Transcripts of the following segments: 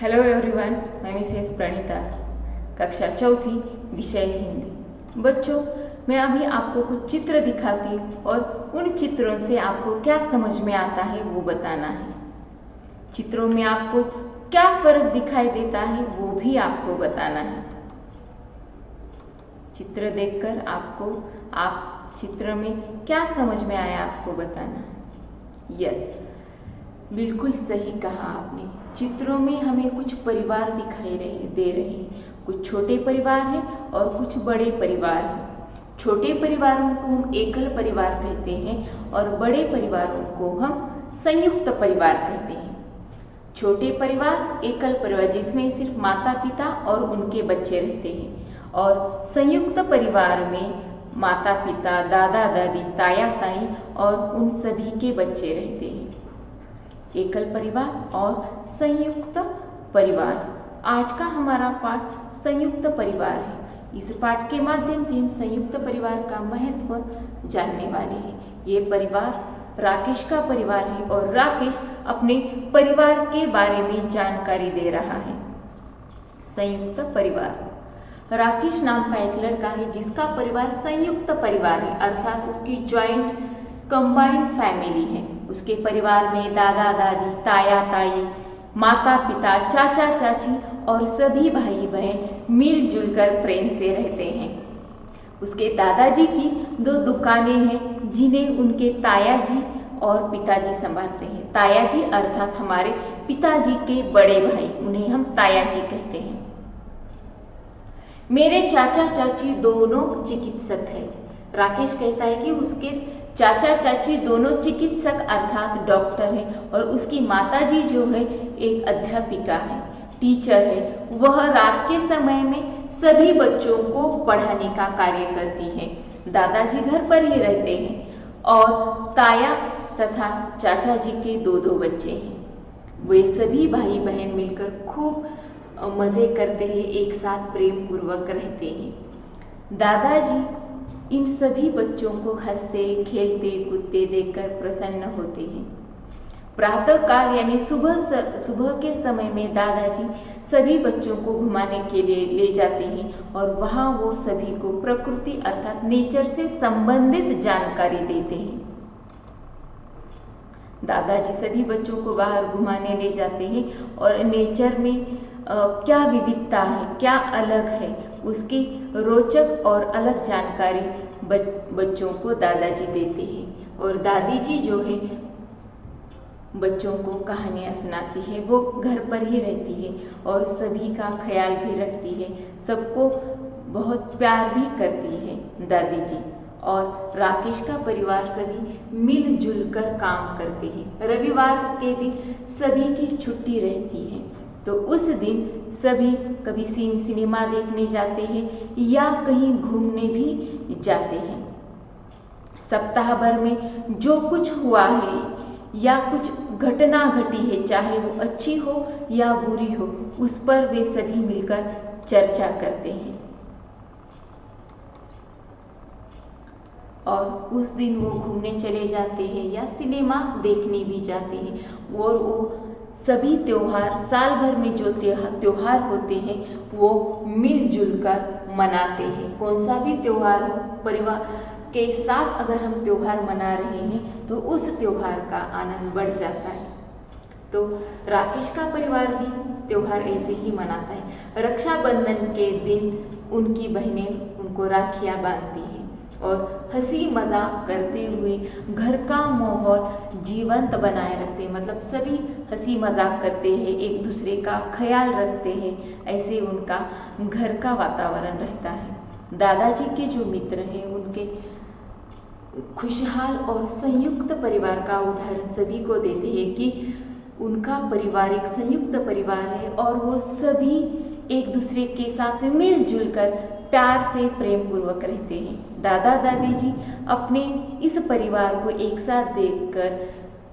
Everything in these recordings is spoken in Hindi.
हेलो एवरीवन, मैं मिसेस प्रणीता, कक्षा चौथी, विषय हिंदी। बच्चों, मैं अभी आपको कुछ चित्र दिखाती और उन चित्रों से आपको क्या समझ में आता है वो बताना है। चित्रों में आपको क्या फर्क दिखाई देता है वो भी आपको बताना है। चित्र देखकर आप चित्र में क्या समझ में आया आपको बताना है। यस, बिल्कुल सही कहा आपने। चित्रों में हमें कुछ परिवार दिखाई दे रहे हैं। कुछ छोटे परिवार हैं और कुछ बड़े परिवार हैं। छोटे परिवारों को हम एकल परिवार कहते हैं और बड़े परिवारों को हम संयुक्त परिवार कहते हैं। छोटे परिवार एकल परिवार जिसमें सिर्फ माता पिता और उनके बच्चे रहते हैं, और संयुक्त परिवार में माता पिता, दादा दादी, ताया ताई और उन सभी के बच्चे रहते हैं। एकल परिवार और संयुक्त परिवार। आज का हमारा पाठ संयुक्त परिवार है। इस पाठ के माध्यम से हम संयुक्त परिवार का महत्व जानने वाले हैं। ये परिवार राकेश का परिवार है और राकेश अपने परिवार के बारे में जानकारी दे रहा है। संयुक्त परिवार। राकेश नाम का एक लड़का है जिसका परिवार संयुक्त परिवार है, अर्थात उसकी जॉइंट कंबाइंड फैमिली है। उसके परिवार में दादा दादी, ताया ताई, माता पिता, चाचा चाची और सभी भाई बहन मिलजुल कर प्रेम से रहते हैं। उसके दादाजी की 2 दुकानें हैं जिन्हें उनके ताया जी और पिताजी संभालते हैं। ताया जी अर्थात हमारे पिताजी के बड़े भाई, उन्हें हम ताया जी कहते हैं। मेरे चाचा चाची दोनों चिकित्सक हैं। राकेश कहता है कि उसके चाचा चाची दोनों चिकित्सक अर्थात डॉक्टर हैं और उसकी माताजी जो है एक अध्यापिका है, टीचर है। वह रात के समय में सभी बच्चों को पढ़ाने का कार्य करती है। दादाजी घर पर ही रहते हैं और ताया तथा चाचा जी के 2 बच्चे हैं। वे सभी भाई बहन मिलकर खूब मजे करते हैं, एक साथ प्रेम पूर्वक रहते हैं। दादाजी इन सभी बच्चों को हंसते, खेलते, कूदते देखकर प्रसन्न होते हैं। प्रातः काल यानी सुबह के समय में दादाजी सभी बच्चों को घुमाने के लिए ले जाते हैं और वहां वो सभी को प्रकृति अर्थात नेचर से संबंधित जानकारी देते हैं। दादाजी सभी बच्चों को बाहर घुमाने ले जाते हैं और नेचर में क्या विविधता है, क्या अलग है, उसकी रोचक और अलग जानकारी बच्चों को दादाजी देते हैं। और दादी जी जो है बच्चों को कहानियाँ सुनाती है। वो घर पर ही रहती है और सभी का ख्याल भी रखती है, सबको बहुत प्यार भी करती है दादी जी। और राकेश का परिवार सभी मिलजुल कर काम करते हैं। रविवार के दिन सभी की छुट्टी रहती है, तो उस दिन सभी कभी सिनेमा देखने जाते हैं या कहीं घूमने भी जाते हैं। सप्ताह भर में जो कुछ हुआ है या कुछ घटना घटी है, चाहे वो अच्छी हो या बुरी हो, उस पर वे सभी मिलकर चर्चा करते हैं। और उस दिन वो घूमने चले जाते हैं या सिनेमा देखने भी जाते हैं। और वो सभी त्योहार, साल भर में जो त्योहार होते हैं वो मिलजुल कर मनाते हैं। कौन सा भी त्योहार हो, परिवार के साथ अगर हम त्योहार मना रहे हैं तो उस त्योहार का आनंद बढ़ जाता है। तो राकेश का परिवार भी त्योहार ऐसे ही मनाता है। रक्षाबंधन के दिन उनकी बहनें उनको राखियां बांधती हैं और हंसी मजाक करते हुए घर का माहौल जीवंत बनाए रखते हैं। मतलब सभी हंसी मजाक करते हैं, एक दूसरे का ख्याल रखते हैं, ऐसे उनका घर का वातावरण रहता है। दादाजी के जो मित्र हैं उनके खुशहाल और संयुक्त परिवार का उदाहरण सभी को देते हैं कि उनका परिवार एक संयुक्त परिवार है और वो सभी एक दूसरे के साथ मिलजुल कर प्यार से प्रेम पूर्वक रहते हैं। दादा दादी जी अपने इस परिवार को एक साथ देखकर,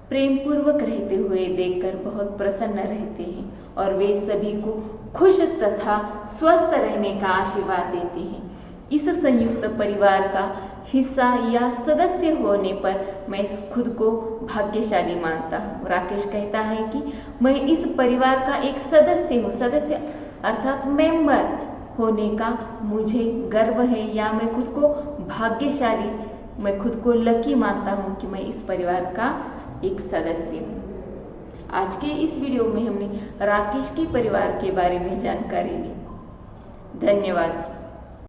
प्रेम पूर्वक रहते हुए देखकर बहुत प्रसन्न रहते हैं और वे सभी को खुश तथा स्वस्थ रहने का आशीर्वाद देते हैं। इस संयुक्त परिवार का हिस्सा या सदस्य होने पर मैं खुद को भाग्यशाली मानता हूँ। राकेश कहता है कि मैं इस परिवार का एक सदस्य हूँ। सदस्य अर्थात मेंबर होने का मुझे गर्व है, या मैं खुद को भाग्यशाली, मैं खुद को लकी मानता हूँ कि मैं इस परिवार का एक सदस्य हूँ। आज के इस वीडियो में हमने राकेश के परिवार के बारे में जानकारी ली। धन्यवाद।